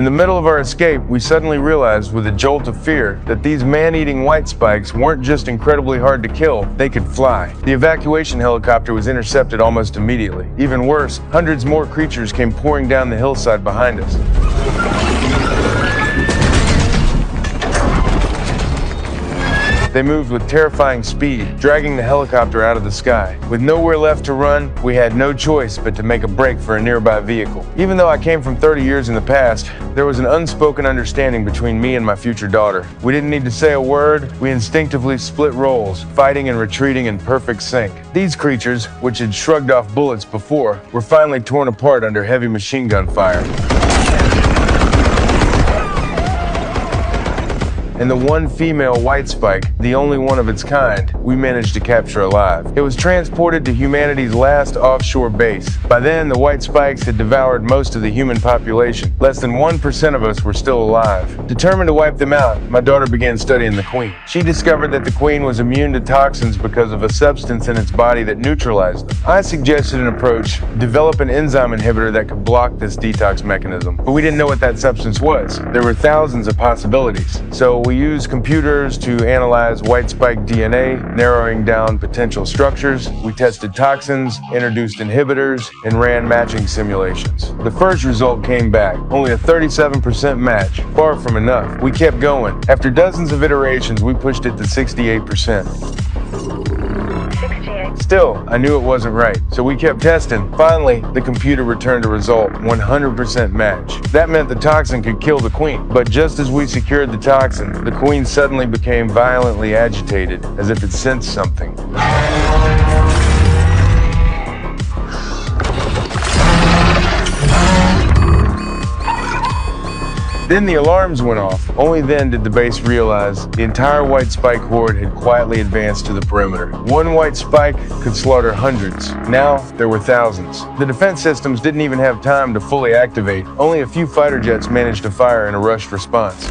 In the middle of our escape, we suddenly realized with a jolt of fear that these man-eating white spikes weren't just incredibly hard to kill, they could fly. The evacuation helicopter was intercepted almost immediately. Even worse, hundreds more creatures came pouring down the hillside behind us. They moved with terrifying speed, dragging the helicopter out of the sky. With nowhere left to run, we had no choice but to make a break for a nearby vehicle. Even though I came from 30 years in the past, there was an unspoken understanding between me and my future daughter. We didn't need to say a word, we instinctively split roles, fighting and retreating in perfect sync. These creatures, which had shrugged off bullets before, were finally torn apart under heavy machine gun fire. And the one female white spike, the only one of its kind, we managed to capture alive. It was transported to humanity's last offshore base. By then, the white spikes had devoured most of the human population. Less than 1% of us were still alive. Determined to wipe them out, my daughter began studying the queen. She discovered that the queen was immune to toxins because of a substance in its body that neutralized them. I suggested an approach: develop an enzyme inhibitor that could block this detox mechanism. But we didn't know what that substance was. There were thousands of possibilities. So we used computers to analyze white spike DNA, narrowing down potential structures. We tested toxins, introduced inhibitors, and ran matching simulations. The first result came back, only a 37% match, far from enough. We kept going. After dozens of iterations, we pushed it to 68%. Still, I knew it wasn't right, so we kept testing. Finally, the computer returned a result, 100% match. That meant the toxin could kill the queen. But just as we secured the toxin, the queen suddenly became violently agitated, as if it sensed something. Then the alarms went off. Only then did the base realize the entire white spike horde had quietly advanced to the perimeter. One white spike could slaughter hundreds. Now, there were thousands. The defense systems didn't even have time to fully activate. Only a few fighter jets managed to fire in a rushed response.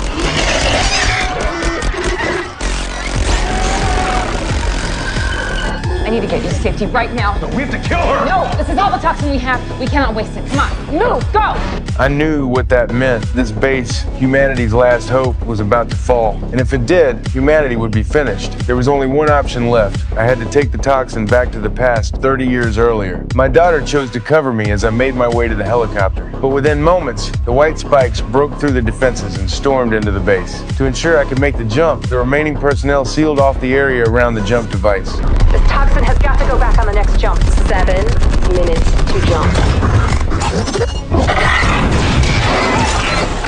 I need to get you to safety right now. No, we have to kill her! No, this is all the toxin we have. We cannot waste it. Come on, move, go! I knew what that meant. This base, humanity's last hope, was about to fall. And if it did, humanity would be finished. There was only one option left. I had to take the toxin back to the past 30 years earlier. My daughter chose to cover me as I made my way to the helicopter. But within moments, the white spikes broke through the defenses and stormed into the base. To ensure I could make the jump, the remaining personnel sealed off the area around the jump device. This toxin has got to go back on the next jump. 7 minutes to jump.